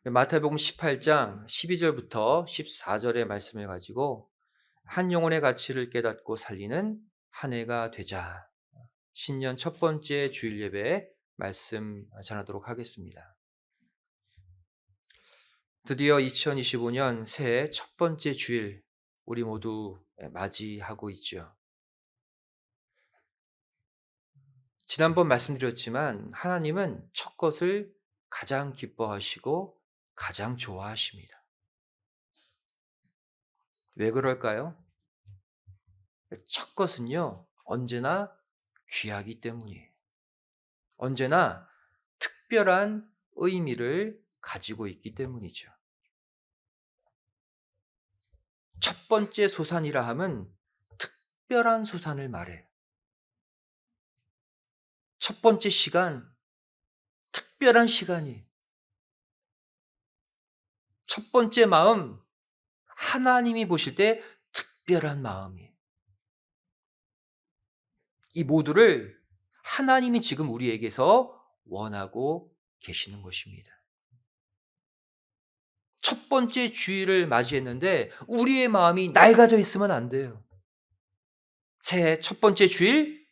마태복음 18장 12절부터 14절의 말씀을 가지고 한 영혼의 가치를 깨닫고 살리는 한 해가 되자, 신년 첫 번째 주일 예배 말씀 전하도록 하겠습니다. 드디어 2025년 새해 첫 번째 주일 우리 모두 맞이하고 있죠. 지난번 말씀드렸지만 하나님은 첫 것을 가장 기뻐하시고 가장 좋아하십니다. 왜 그럴까요? 첫 것은요, 언제나 귀하기 때문이에요. 언제나 특별한 의미를 가지고 있기 때문이죠. 첫 번째 소산이라 함은 특별한 소산을 말해요. 첫 번째 시간, 특별한 시간이에요. 첫 번째 마음, 하나님이 보실 때 특별한 마음이에요. 이 모두를 하나님이 지금 우리에게서 원하고 계시는 것입니다. 첫 번째 주일을 맞이했는데 우리의 마음이 낡아져 있으면 안 돼요. 새해 첫 번째 주일,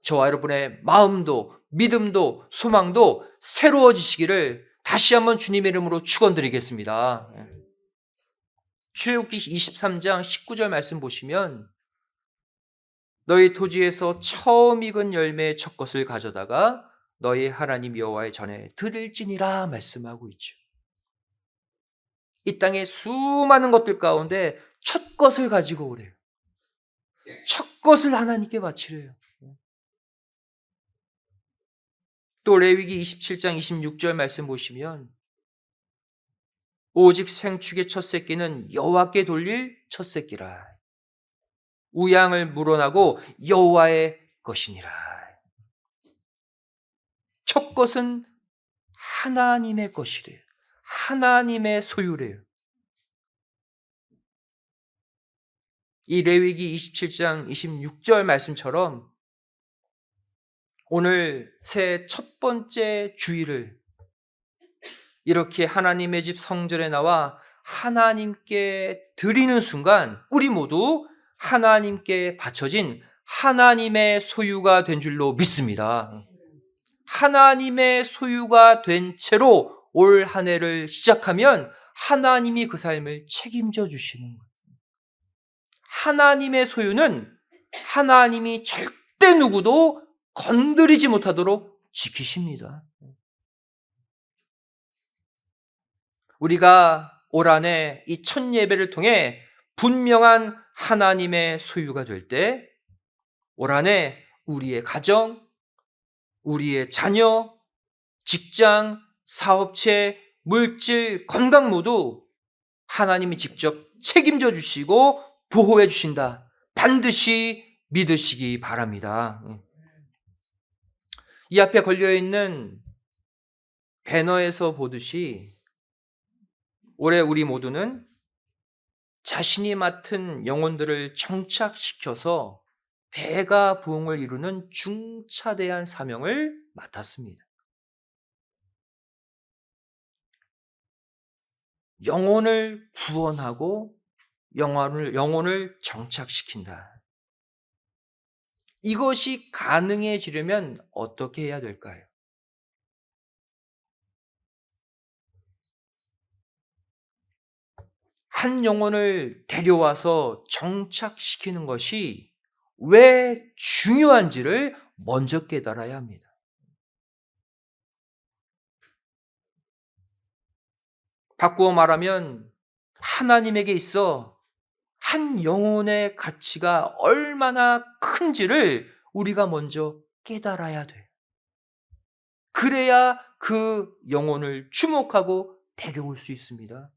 저와 여러분의 마음도 믿음도 소망도 새로워지시기를 다시 한번 주님의 이름으로 축원드리겠습니다. 출애굽기 23장 19절 말씀 보시면 너희 토지에서 처음 익은 열매의 첫 것을 가져다가 너희 하나님 여호와의 전에 드릴지니라 말씀하고 있죠. 이 땅의 수많은 것들 가운데 첫 것을 가지고 오래요. 첫 것을 하나님께 바치래요. 또 레위기 27장 26절 말씀 보시면 오직 생축의 첫 새끼는 여호와께 돌릴 첫 새끼라. 우양을 물어나고 여호와의 것이니라. 첫 것은 하나님의 것이래요. 하나님의 소유래요. 이 레위기 27장 26절 말씀처럼 오늘 새 첫 번째 주일을 이렇게 하나님의 집 성전에 나와 하나님께 드리는 순간 우리 모두 하나님께 바쳐진 하나님의 소유가 된 줄로 믿습니다. 하나님의 소유가 된 채로 올 한 해를 시작하면 하나님이 그 삶을 책임져 주시는 거예요. 하나님의 소유는 하나님이 절대 누구도 건드리지 못하도록 지키십니다. 우리가 올 한 해 이 첫 예배를 통해 분명한 하나님의 소유가 될 때 올 한 해 우리의 가정, 우리의 자녀, 직장, 사업체, 물질, 건강 모두 하나님이 직접 책임져 주시고 보호해 주신다. 반드시 믿으시기 바랍니다. 이 앞에 걸려있는 배너에서 보듯이 올해 우리 모두는 자신이 맡은 영혼들을 정착시켜서 배가 부흥을 이루는 중차대한 사명을 맡았습니다. 영혼을 구원하고 영혼을 정착시킨다. 이것이 가능해지려면 어떻게 해야 될까요? 한 영혼을 데려와서 정착시키는 것이 왜 중요한지를 먼저 깨달아야 합니다. 바꾸어 말하면 하나님에게 있어 한 영혼의 가치가 얼마나 큰지를 우리가 먼저 깨달아야 돼요. 그래야 그 영혼을 주목하고 데려올 수 있습니다.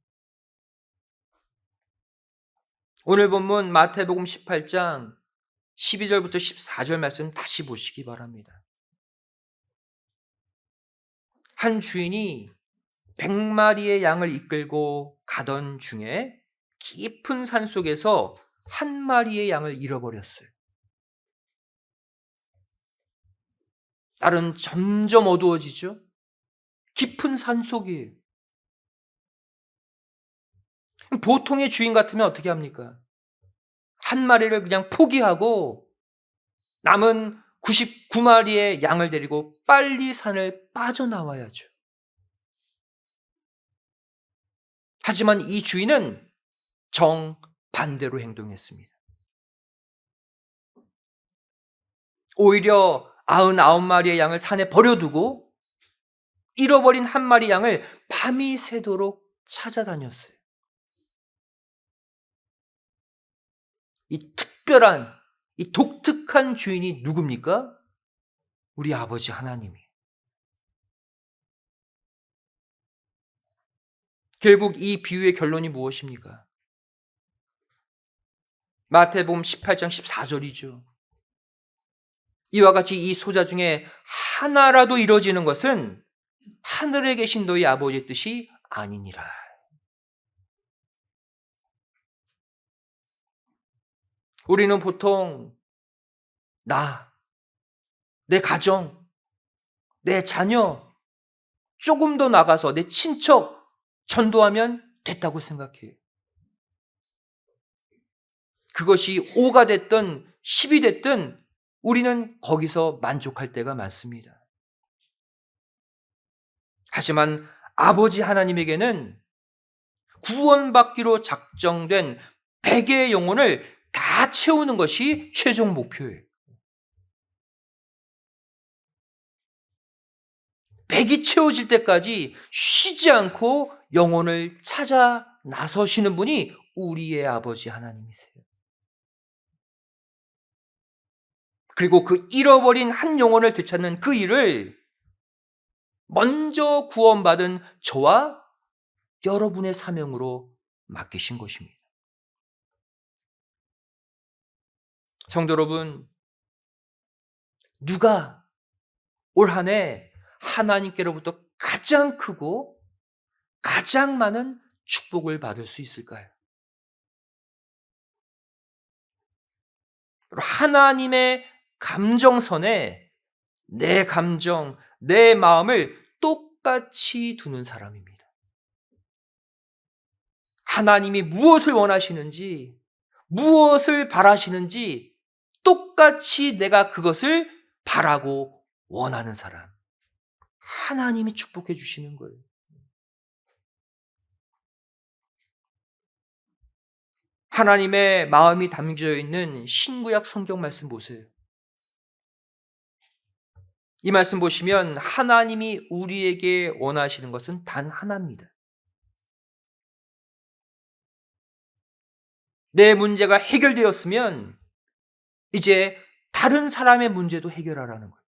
오늘 본문 마태복음 18장 12절부터 14절 말씀 다시 보시기 바랍니다. 한 주인이 100마리의 양을 이끌고 가던 중에 깊은 산속에서 한 마리의 양을 잃어버렸어요. 날은 점점 어두워지죠. 깊은 산속이에요. 보통의 주인 같으면 어떻게 합니까? 한 마리를 그냥 포기하고 남은 99마리의 양을 데리고 빨리 산을 빠져나와야죠. 하지만 이 주인은 정반대로 행동했습니다. 오히려 99마리의 양을 산에 버려두고 잃어버린 한 마리 양을 밤이 새도록 찾아다녔어요. 이 특별한, 이 독특한 주인이 누굽니까? 우리 아버지 하나님이. 결국 이 비유의 결론이 무엇입니까? 마태복음 18장 14절이죠. 이와 같이 이 소자 중에 하나라도 이루어지는 것은 하늘에 계신 너희 아버지의 뜻이 아니니라. 우리는 보통 내 가정, 내 자녀, 조금 더 나가서 내 친척 전도하면 됐다고 생각해요. 그것이 5가 됐든 10이 됐든 우리는 거기서 만족할 때가 많습니다. 하지만 아버지 하나님에게는 구원받기로 작정된 100의 영혼을 다 채우는 것이 최종 목표예요. 100이 채워질 때까지 쉬지 않고 영혼을 찾아 나서시는 분이 우리의 아버지 하나님이세요. 그리고 그 잃어버린 한 영혼을 되찾는 그 일을 먼저 구원받은 저와 여러분의 사명으로 맡기신 것입니다. 성도 여러분, 누가 올 한 해 하나님께로부터 가장 크고 가장 많은 축복을 받을 수 있을까요? 하나님의 감정선에 내 감정, 내 마음을 똑같이 두는 사람입니다. 하나님이 무엇을 원하시는지, 무엇을 바라시는지 똑같이 내가 그것을 바라고 원하는 사람. 하나님이 축복해 주시는 거예요. 하나님의 마음이 담겨 있는 신구약 성경 말씀 보세요. 이 말씀 보시면 하나님이 우리에게 원하시는 것은 단 하나입니다. 내 문제가 해결되었으면 이제 다른 사람의 문제도 해결하라는 거예요.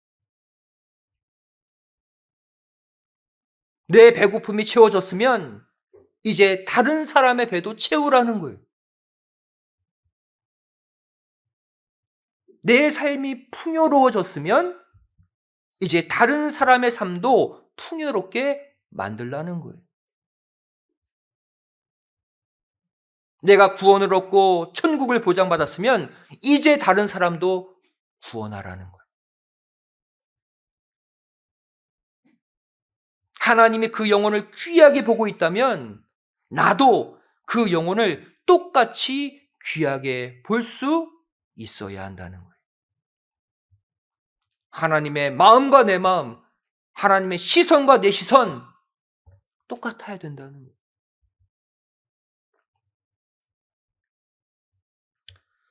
내 배고픔이 채워졌으면 이제 다른 사람의 배도 채우라는 거예요. 내 삶이 풍요로워졌으면 이제 다른 사람의 삶도 풍요롭게 만들라는 거예요. 내가 구원을 얻고 천국을 보장받았으면 이제 다른 사람도 구원하라는 거예요. 하나님이 그 영혼을 귀하게 보고 있다면 나도 그 영혼을 똑같이 귀하게 볼 수 있어야 한다는 거예요. 하나님의 마음과 내 마음, 하나님의 시선과 내 시선 똑같아야 된다는 거예요.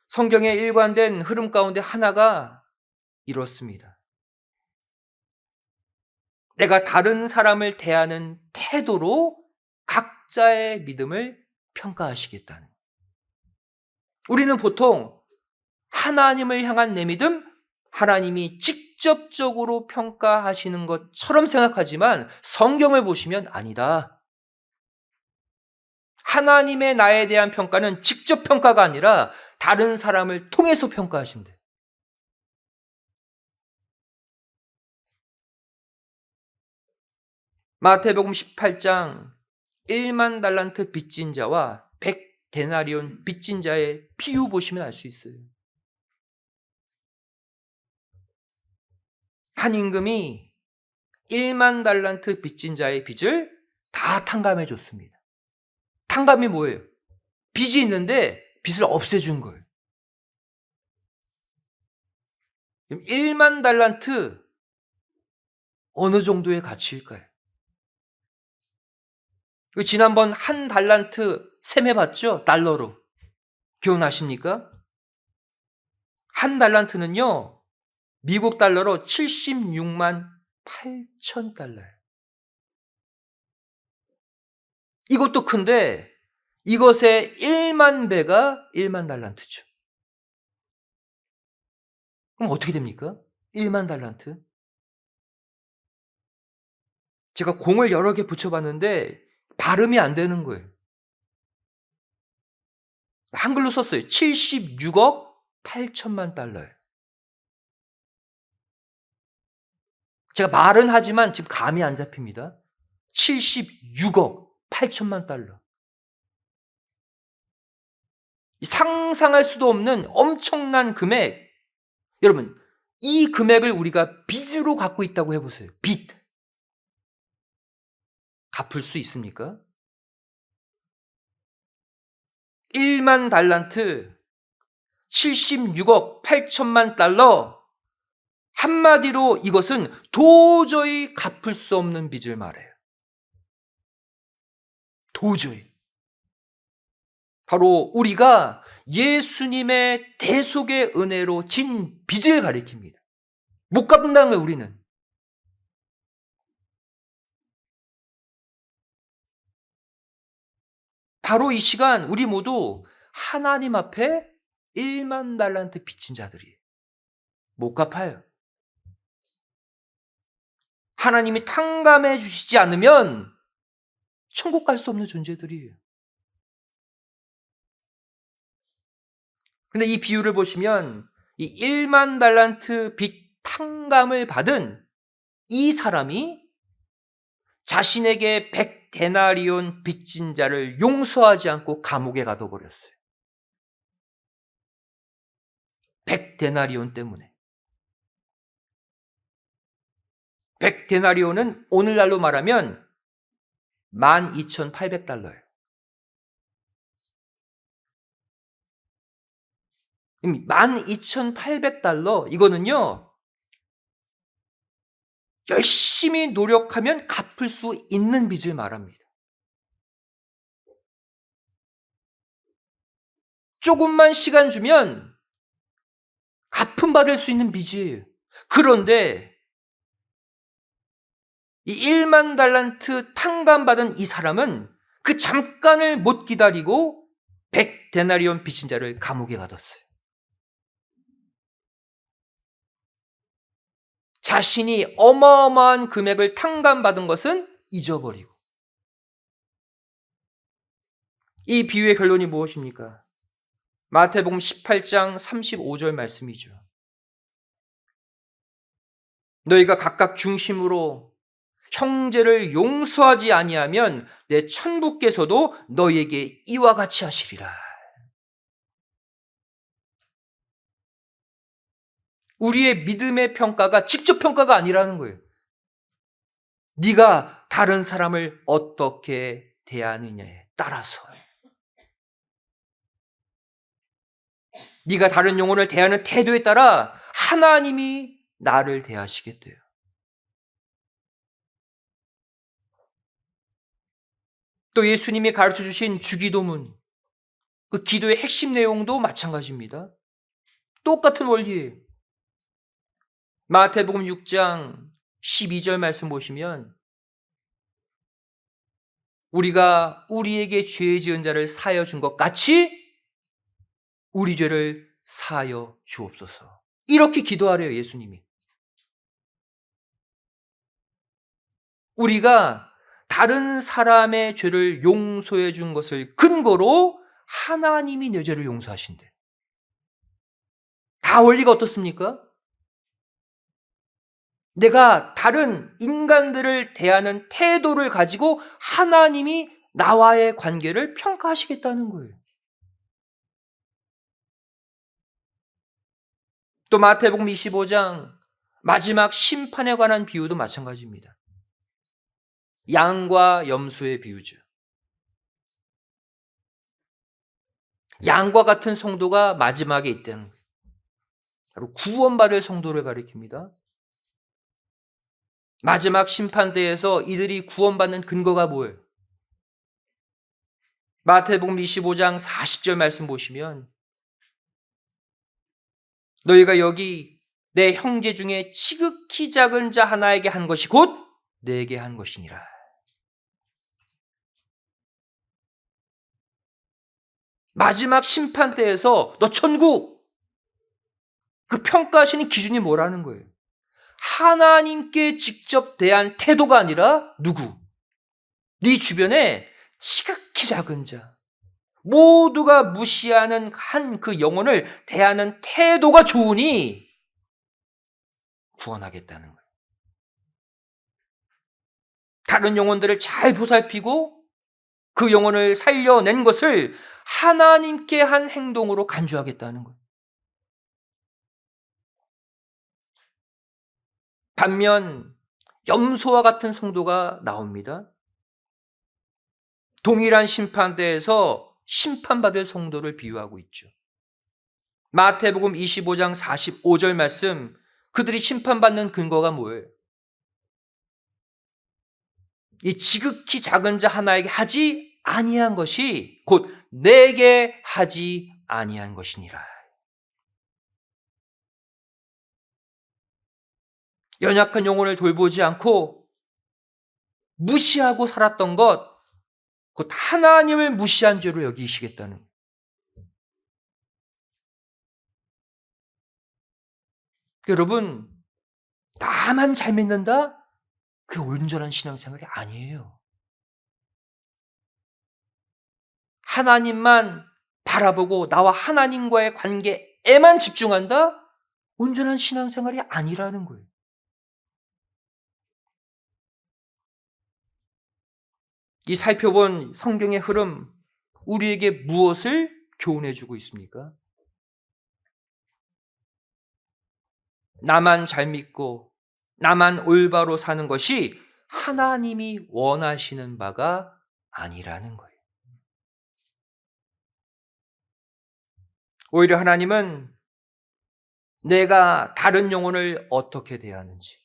성경의 일관된 흐름 가운데 하나가 이렇습니다. 내가 다른 사람을 대하는 태도로 각자의 믿음을 평가하시겠다는 거예요. 우리는 보통 하나님을 향한 내 믿음, 하나님이 직접적으로 평가하시는 것처럼 생각하지만 성경을 보시면 아니다. 하나님의 나에 대한 평가는 직접 평가가 아니라 다른 사람을 통해서 평가하신대. 마태복음 18장 1만 달란트 빚진 자와 100데나리온 빚진 자의 비유 보시면 알 수 있어요. 한 임금이 1만 달란트 빚진 자의 빚을 다 탕감해 줬습니다. 탕감이 뭐예요? 빚이 있는데 빚을 없애준 거예요. 1만 달란트 어느 정도의 가치일까요? 지난번 한 달란트 셈해봤죠? 달러로. 기억나십니까? 한 달란트는요, 미국 달러로 76만 8천 달러예요. 이것도 큰데 이것의 1만 배가 1만 달란트죠. 그럼 어떻게 됩니까? 1만 달란트? 제가 공을 여러 개 붙여봤는데 발음이 안 되는 거예요. 한글로 썼어요. 76억 8천만 달러예요. 제가 말은 하지만 지금 감이 안 잡힙니다. 76억 8천만 달러. 상상할 수도 없는 엄청난 금액. 여러분, 이 금액을 우리가 빚으로 갖고 있다고 해보세요. 빚. 갚을 수 있습니까? 1만 달란트, 76억 8천만 달러. 한마디로 이것은 도저히 갚을 수 없는 빚을 말해요. 도저히. 바로 우리가 예수님의 대속의 은혜로 진 빚을 가리킵니다. 못 갚는다는 거예요, 우리는. 바로 이 시간 우리 모두 하나님 앞에 1만 달란트 빚진 자들이에요. 못 갚아요. 하나님이 탕감해 주시지 않으면 천국 갈 수 없는 존재들이에요. 근데 이 비유를 보시면 이 1만 달란트 빚 탕감을 받은 이 사람이 자신에게 100데나리온 빚진 자를 용서하지 않고 감옥에 가둬버렸어요. 100데나리온 때문에. 100데나리온은 오늘날로 말하면 12,800달러예요. 12,800달러, 이거는요, 열심히 노력하면 갚을 수 있는 빚을 말합니다. 조금만 시간 주면 갚음받을 수 있는 빚이에요. 그런데 이 1만 달란트 탕감받은 이 사람은 그 잠깐을 못 기다리고 100데나리온 빚진 자를 감옥에 가뒀어요. 자신이 어마어마한 금액을 탕감받은 것은 잊어버리고. 이 비유의 결론이 무엇입니까? 마태복음 18장 35절 말씀이죠. 너희가 각각 중심으로 형제를 용서하지 아니하면 내 천부께서도 너희에게 이와 같이 하시리라. 우리의 믿음의 평가가 직접 평가가 아니라는 거예요. 네가 다른 사람을 어떻게 대하느냐에 따라서, 네가 다른 영혼을 대하는 태도에 따라 하나님이 나를 대하시겠대요. 또 예수님이 가르쳐 주신 주기도문, 그 기도의 핵심 내용도 마찬가지입니다. 똑같은 원리예요. 마태복음 6장 12절 말씀 보시면 우리가 우리에게 죄 지은 자를 사하여 준 것 같이 우리 죄를 사하여 주옵소서. 이렇게 기도하래요, 예수님이. 우리가 다른 사람의 죄를 용서해 준 것을 근거로 하나님이 내 죄를 용서하신대. 다 원리가 어떻습니까? 내가 다른 인간들을 대하는 태도를 가지고 하나님이 나와의 관계를 평가하시겠다는 거예요. 또 마태복음 25장 마지막 심판에 관한 비유도 마찬가지입니다. 양과 염소의 비유죠. 양과 같은 성도가 마지막에 있다는 거예요. 바로 구원받을 성도를 가리킵니다. 마지막 심판대에서 이들이 구원받는 근거가 뭐예요? 마태복음 25장 40절 말씀 보시면 너희가 여기 내 형제 중에 지극히 작은 자 하나에게 한 것이 곧 내게 한 것이니라. 마지막 심판대에서 너 천국, 그 평가하시는 기준이 뭐라는 거예요? 하나님께 직접 대한 태도가 아니라 누구? 네 주변에 지극히 작은 자, 모두가 무시하는 한 그 영혼을 대하는 태도가 좋으니 구원하겠다는 거예요. 다른 영혼들을 잘 보살피고 그 영혼을 살려낸 것을 하나님께 한 행동으로 간주하겠다는 거예요. 반면 염소와 같은 성도가 나옵니다. 동일한 심판대에서 심판받을 성도를 비유하고 있죠. 마태복음 25장 45절 말씀, 그들이 심판받는 근거가 뭐예요? 이 지극히 작은 자 하나에게 하지 아니한 것이 곧 내게 하지 아니한 것이니라. 연약한 영혼을 돌보지 않고 무시하고 살았던 것, 곧 하나님을 무시한 죄로 여기시겠다는 거예요. 여러분, 나만 잘 믿는다? 그게 온전한 신앙생활이 아니에요. 하나님만 바라보고 나와 하나님과의 관계에만 집중한다? 온전한 신앙생활이 아니라는 거예요. 이 살펴본 성경의 흐름, 우리에게 무엇을 교훈해 주고 있습니까? 나만 잘 믿고 나만 올바로 사는 것이 하나님이 원하시는 바가 아니라는 거예요. 오히려 하나님은 내가 다른 영혼을 어떻게 대하는지,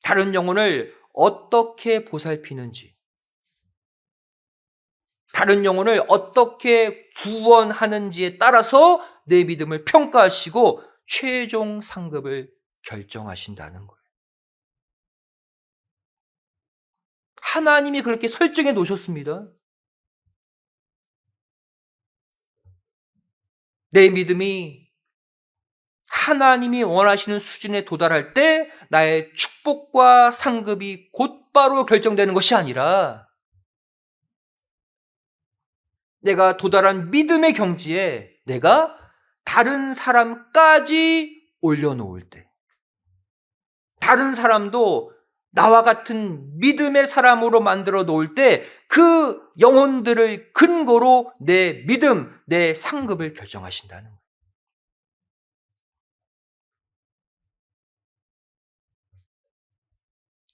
다른 영혼을 어떻게 보살피는지, 다른 영혼을 어떻게 구원하는지에 따라서 내 믿음을 평가하시고 최종 상급을 결정하신다는 거예요. 하나님이 그렇게 설정해 놓으셨습니다. 내 믿음이 하나님이 원하시는 수준에 도달할 때 나의 축복과 상급이 곧바로 결정되는 것이 아니라 내가 도달한 믿음의 경지에 내가 다른 사람까지 올려놓을 때, 다른 사람도 나와 같은 믿음의 사람으로 만들어 놓을 때 그 영혼들을 근거로 내 믿음, 내 상급을 결정하신다는 거예요.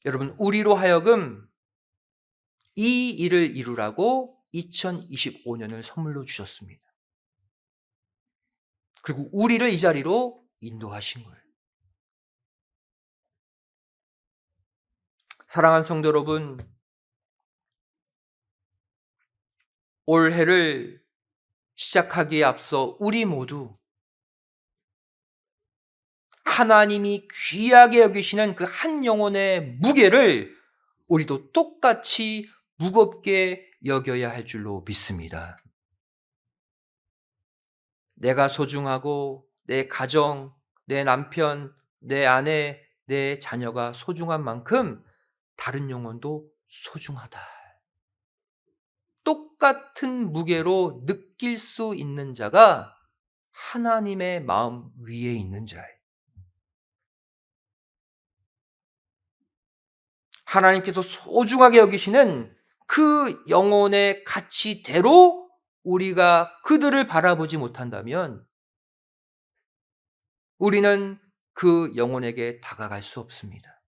여러분, 우리로 하여금 이 일을 이루라고 2025년을 선물로 주셨습니다. 그리고 우리를 이 자리로 인도하신 거예요. 사랑하는 성도 여러분, 올해를 시작하기에 앞서 우리 모두 하나님이 귀하게 여기시는 그 한 영혼의 무게를 우리도 똑같이 무겁게 여겨야 할 줄로 믿습니다. 내가 소중하고 내 가정, 내 남편, 내 아내, 내 자녀가 소중한 만큼 다른 영혼도 소중하다. 똑같은 무게로 느낄 수 있는 자가 하나님의 마음 위에 있는 자예요. 하나님께서 소중하게 여기시는 그 영혼의 가치대로 우리가 그들을 바라보지 못한다면 우리는 그 영혼에게 다가갈 수 없습니다.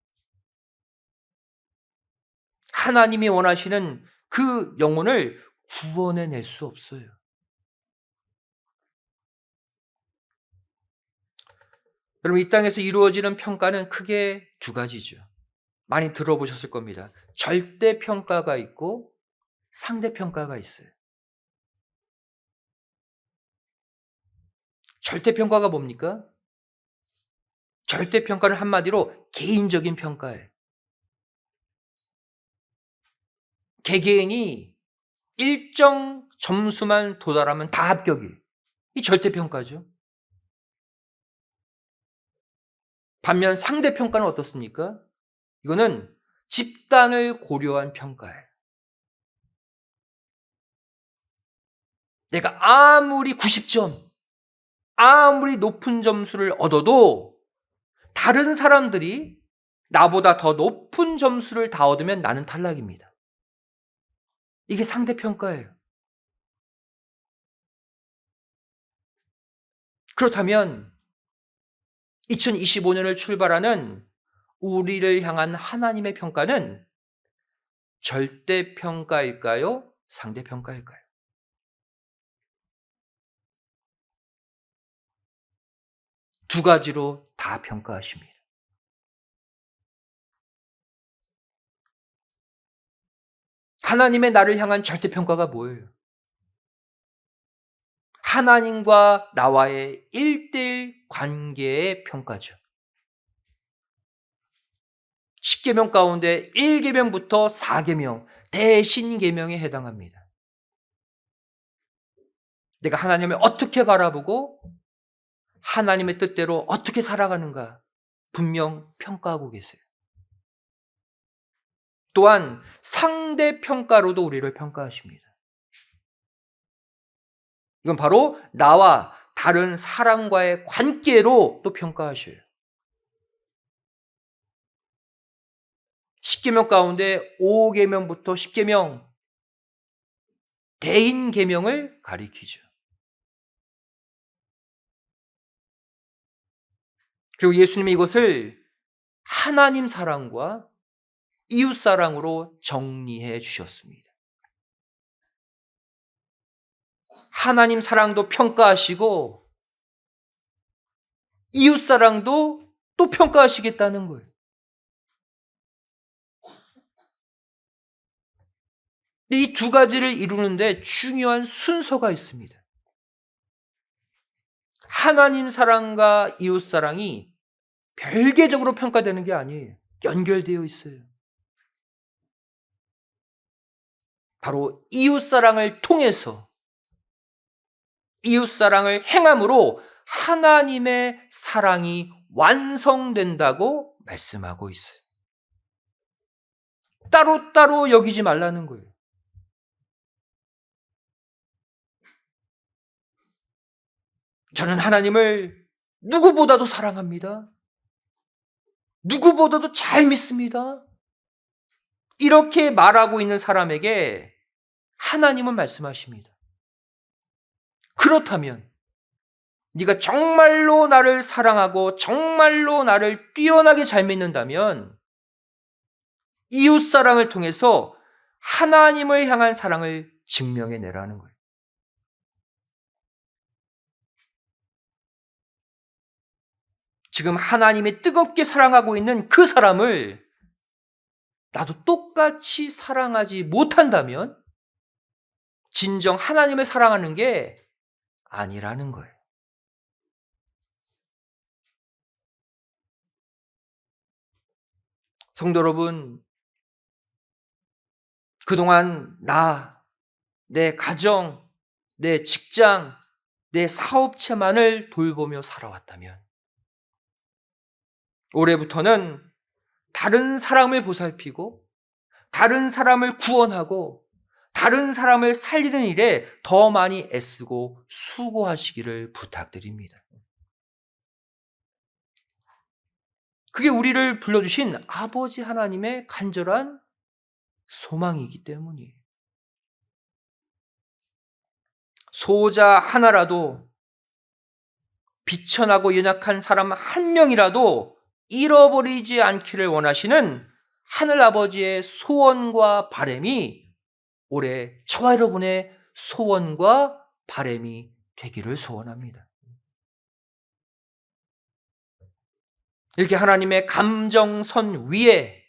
하나님이 원하시는 그 영혼을 구원해낼 수 없어요. 여러분, 이 땅에서 이루어지는 평가는 크게 두 가지죠. 많이 들어보셨을 겁니다. 절대평가가 있고 상대평가가 있어요. 절대평가가 뭡니까? 절대평가는 한마디로 개인적인 평가예요. 개개인이 일정 점수만 도달하면 다 합격이에요. 이 절대평가죠. 반면 상대평가는 어떻습니까? 이거는 집단을 고려한 평가예요. 내가 아무리 90점, 아무리 높은 점수를 얻어도 다른 사람들이 나보다 더 높은 점수를 다 얻으면 나는 탈락입니다. 이게 상대평가예요. 그렇다면 2025년을 출발하는 우리를 향한 하나님의 평가는 절대평가일까요? 상대평가일까요? 두 가지로 다 평가하십니다. 하나님의 나를 향한 절대평가가 뭐예요? 하나님과 나와의 1:1 관계의 평가죠. 10계명 가운데 1계명부터 4계명, 대신계명에 해당합니다. 내가 하나님을 어떻게 바라보고 하나님의 뜻대로 어떻게 살아가는가 분명 평가하고 계세요. 또한 상대평가로도 우리를 평가하십니다. 이건 바로 나와 다른 사람과의 관계로 또 평가하셔요. 10계명 가운데 5계명부터 10계명, 대인계명을 가리키죠. 그리고 예수님이 이것을 하나님 사랑과 이웃 사랑으로 정리해 주셨습니다. 하나님 사랑도 평가하시고 이웃 사랑도 또 평가하시겠다는 거예요. 이 두 가지를 이루는데 중요한 순서가 있습니다. 하나님 사랑과 이웃 사랑이 별개적으로 평가되는 게 아니에요. 연결되어 있어요. 바로 이웃 사랑을 통해서 이웃 사랑을 행함으로 하나님의 사랑이 완성된다고 말씀하고 있어요. 따로따로 여기지 말라는 거예요. 저는 하나님을 누구보다도 사랑합니다. 누구보다도 잘 믿습니다. 이렇게 말하고 있는 사람에게 하나님은 말씀하십니다. 그렇다면 네가 정말로 나를 사랑하고 정말로 나를 뛰어나게 잘 믿는다면 이웃 사랑을 통해서 하나님을 향한 사랑을 증명해내라는 거예요. 지금 하나님이 뜨겁게 사랑하고 있는 그 사람을 나도 똑같이 사랑하지 못한다면 진정 하나님을 사랑하는 게 아니라는 거예요. 성도 여러분, 그동안 내 가정, 내 직장, 내 사업체만을 돌보며 살아왔다면 올해부터는 다른 사람을 보살피고 다른 사람을 구원하고 다른 사람을 살리는 일에 더 많이 애쓰고 수고하시기를 부탁드립니다. 그게 우리를 불러주신 아버지 하나님의 간절한 소망이기 때문이에요. 소자 하나라도 비천하고 연약한 사람 한 명이라도 잃어버리지 않기를 원하시는 하늘아버지의 소원과 바람이 올해 저와 여러분의 소원과 바람이 되기를 소원합니다. 이렇게 하나님의 감정선 위에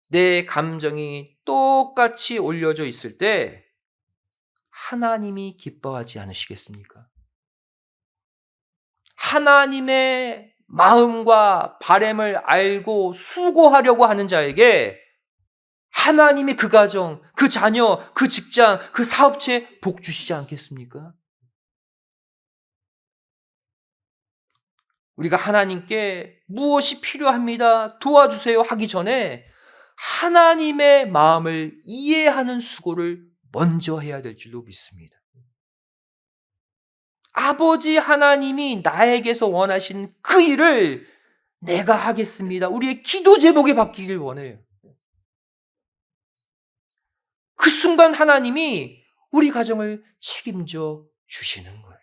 내 감정이 똑같이 올려져 있을 때 하나님이 기뻐하지 않으시겠습니까? 하나님의 마음과 바람을 알고 수고하려고 하는 자에게 하나님이 그 가정, 그 자녀, 그 직장, 그 사업체에 복 주시지 않겠습니까? 우리가 하나님께 무엇이 필요합니다, 도와주세요 하기 전에 하나님의 마음을 이해하는 수고를 먼저 해야 될 줄로 믿습니다. 아버지 하나님이 나에게서 원하신 그 일을 내가 하겠습니다. 우리의 기도 제목이 바뀌길 원해요. 그 순간 하나님이 우리 가정을 책임져 주시는 거예요.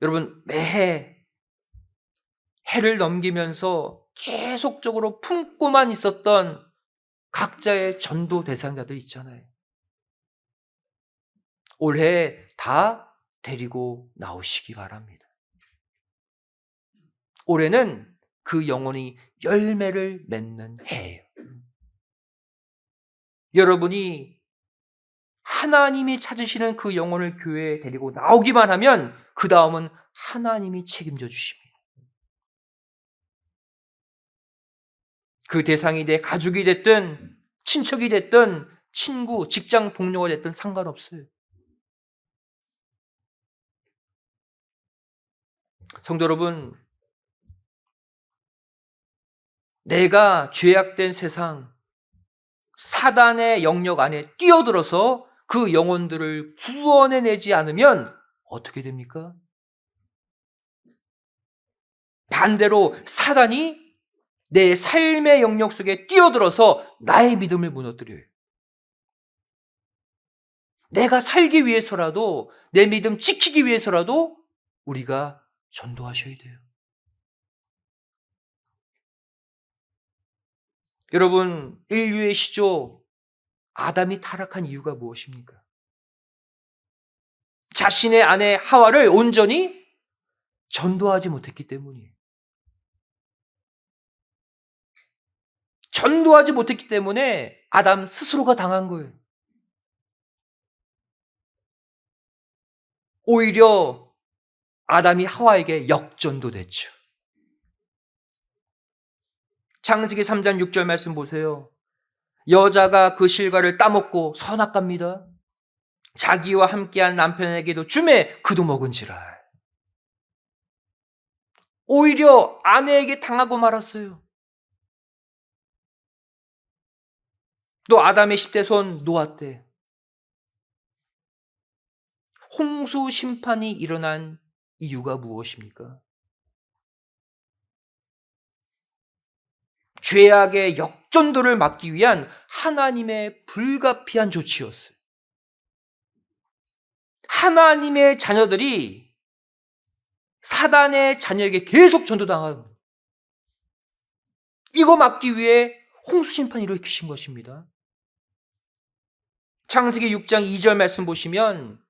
여러분, 매해 해를 넘기면서 계속적으로 품고만 있었던 각자의 전도 대상자들 있잖아요. 올해 다 데리고 나오시기 바랍니다. 올해는 그 영혼이 열매를 맺는 해예요. 여러분이 하나님이 찾으시는 그 영혼을 교회에 데리고 나오기만 하면 그 다음은 하나님이 책임져 주십니다. 그 대상이 내 가족이 됐든 친척이 됐든 친구, 직장 동료가 됐든 상관없어요. 성도 여러분, 내가 죄악된 세상, 사단의 영역 안에 뛰어들어서 그 영혼들을 구원해내지 않으면 어떻게 됩니까? 반대로 사단이 내 삶의 영역 속에 뛰어들어서 나의 믿음을 무너뜨려요. 내가 살기 위해서라도, 내 믿음 지키기 위해서라도 우리가 전도하셔야 돼요. 여러분, 인류의 시조 아담이 타락한 이유가 무엇입니까? 자신의 아내 하와를 온전히 전도하지 못했기 때문이에요. 전도하지 못했기 때문에 아담 스스로가 당한 거예요. 오히려 아담이 하와에게 역전도됐죠. 창세기 3장 6절 말씀 보세요. 여자가 그 실과를 따먹고 선악갑니다. 자기와 함께한 남편에게도 주매 그도 먹은지라. 오히려 아내에게 당하고 말았어요. 또 아담의 10대 손 노아 때 홍수 심판이 일어난 이유가 무엇입니까? 죄악의 역전도를 막기 위한 하나님의 불가피한 조치였어요. 하나님의 자녀들이 사단의 자녀에게 계속 전도당하는 거예요. 이거 막기 위해 홍수 심판이 일으키신 것입니다. 창세기 6장 2절 말씀 보시면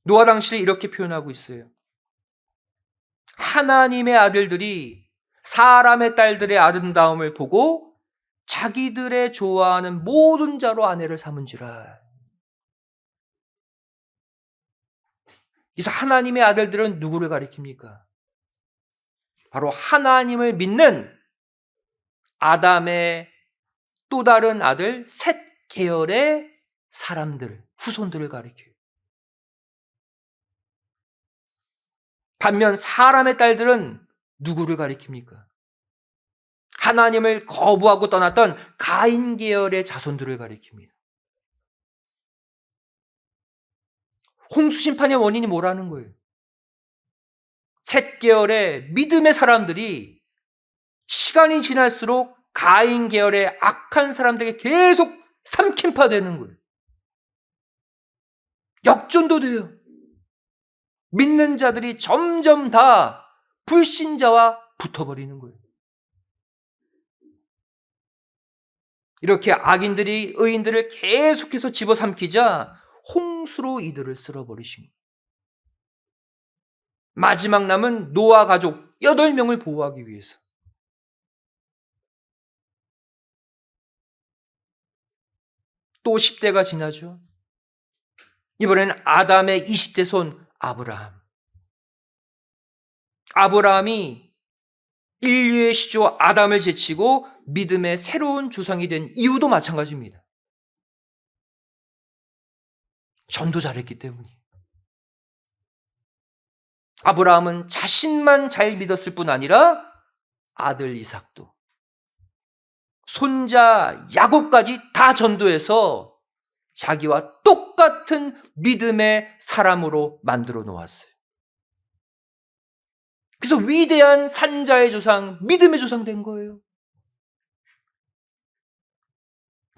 노아 당시를 이렇게 표현하고 있어요. 하나님의 아들들이 사람의 딸들의 아름다움을 보고 자기들의 좋아하는 모든 자로 아내를 삼은지라. 그래서 하나님의 아들들은 누구를 가리킵니까? 바로 하나님을 믿는 아담의 또 다른 아들 셋 계열의 사람들, 후손들을 가리켜요. 반면 사람의 딸들은 누구를 가리킵니까? 하나님을 거부하고 떠났던 가인 계열의 자손들을 가리킵니다. 홍수 심판의 원인이 뭐라는 거예요? 셋 계열의 믿음의 사람들이 시간이 지날수록 가인 계열의 악한 사람들에게 계속 삼킴파되는 거예요. 역전도 돼요. 믿는 자들이 점점 다 불신자와 붙어버리는 거예요. 이렇게 악인들이 의인들을 계속해서 집어삼키자 홍수로 이들을 쓸어버리신 거예요. 마지막 남은 노아 가족 8명을 보호하기 위해서. 또 10대가 지나죠. 이번에는 아담의 20대 손 아브라함. 아브라함이 인류의 시조 아담을 제치고 믿음의 새로운 조상이 된 이유도 마찬가지입니다. 전도 잘했기 때문이에요. 아브라함은 자신만 잘 믿었을 뿐 아니라 아들 이삭도, 손자 야곱까지 다 전도해서 자기와 똑같은 믿음의 사람으로 만들어 놓았어요. 그래서 위대한 산자의 조상, 믿음의 조상 된 거예요.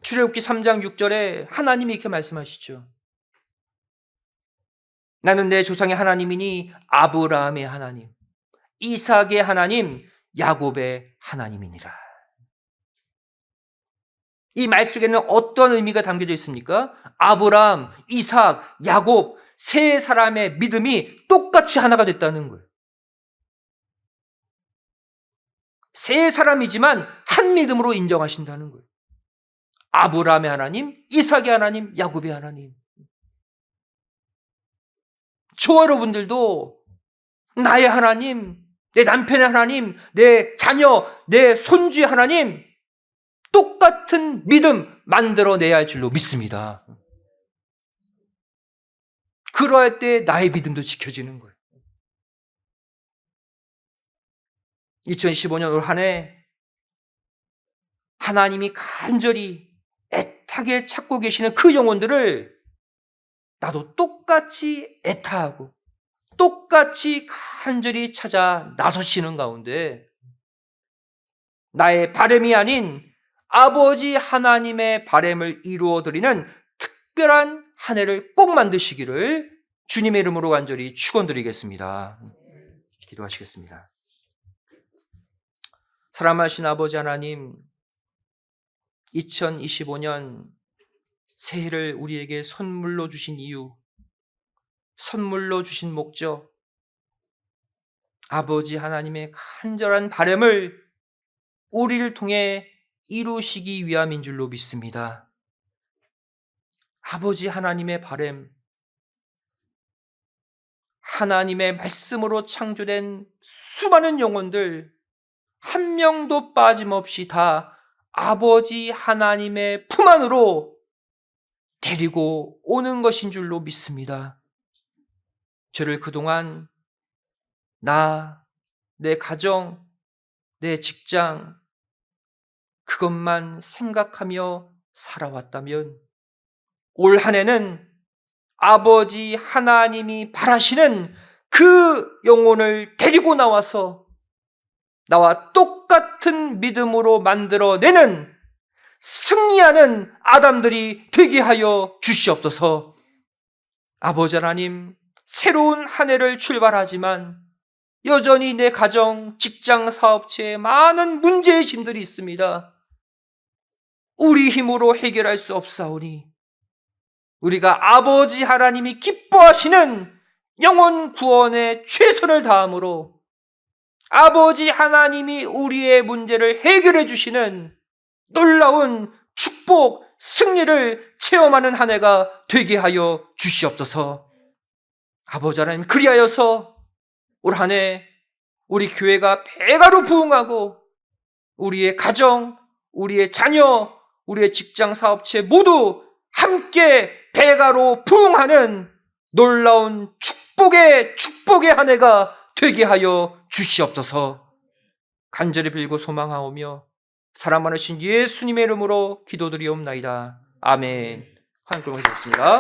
출애굽기 3장 6절에 하나님이 이렇게 말씀하시죠. 나는 내 조상의 하나님이니 아브라함의 하나님, 이삭의 하나님, 야곱의 하나님이니라. 이 말 속에는 어떤 의미가 담겨져 있습니까? 아브라함, 이삭, 야곱 세 사람의 믿음이 똑같이 하나가 됐다는 거예요. 세 사람이지만 한 믿음으로 인정하신다는 거예요. 아브라함의 하나님, 이삭의 하나님, 야곱의 하나님. 저와 여러분들도 나의 하나님, 내 남편의 하나님, 내 자녀, 내 손주의 하나님 똑같은 믿음 만들어내야 할 줄로 믿습니다. 그러할 때 나의 믿음도 지켜지는 거예요. 2015년 올 한 해 하나님이 간절히 애타게 찾고 계시는 그 영혼들을 나도 똑같이 애타하고 똑같이 간절히 찾아 나서시는 가운데 나의 바람이 아닌 아버지 하나님의 바람을 이루어드리는 특별한 한 해를 꼭 만드시기를 주님의 이름으로 간절히 축원드리겠습니다. 기도하시겠습니다. 사랑하신 아버지 하나님, 2025년 새해를 우리에게 선물로 주신 이유, 선물로 주신 목적, 아버지 하나님의 간절한 바람을 우리를 통해 이루시기 위함인 줄로 믿습니다. 아버지 하나님의 바람, 하나님의 말씀으로 창조된 수많은 영혼들 한 명도 빠짐없이 다 아버지 하나님의 품 안으로 데리고 오는 것인 줄로 믿습니다. 저를 그동안 내 가정, 내 직장 그것만 생각하며 살아왔다면 올 한 해는 아버지 하나님이 바라시는 그 영혼을 데리고 나와서 나와 똑같은 믿음으로 만들어내는 승리하는 아담들이 되게 하여 주시옵소서. 아버지 하나님, 새로운 한 해를 출발하지만 여전히 내 가정, 직장, 사업체에 많은 문제의 짐들이 있습니다. 우리 힘으로 해결할 수 없사오니 우리가 아버지 하나님이 기뻐하시는 영혼 구원에 최선을 다함으로 아버지 하나님이 우리의 문제를 해결해 주시는 놀라운 축복, 승리를 체험하는 한 해가 되게 하여 주시옵소서. 아버지 하나님, 그리하여서 올 한 해 우리 교회가 배가로 부흥하고 우리의 가정, 우리의 자녀, 우리의 직장 사업체 모두 함께 배가로 부흥하는 놀라운 축복의 한 해가 되게 하여 주시옵소서. 간절히 빌고 소망하오며 사랑 많으신 예수님의 이름으로 기도드리옵나이다. 아멘. 하나님 고맙습니다.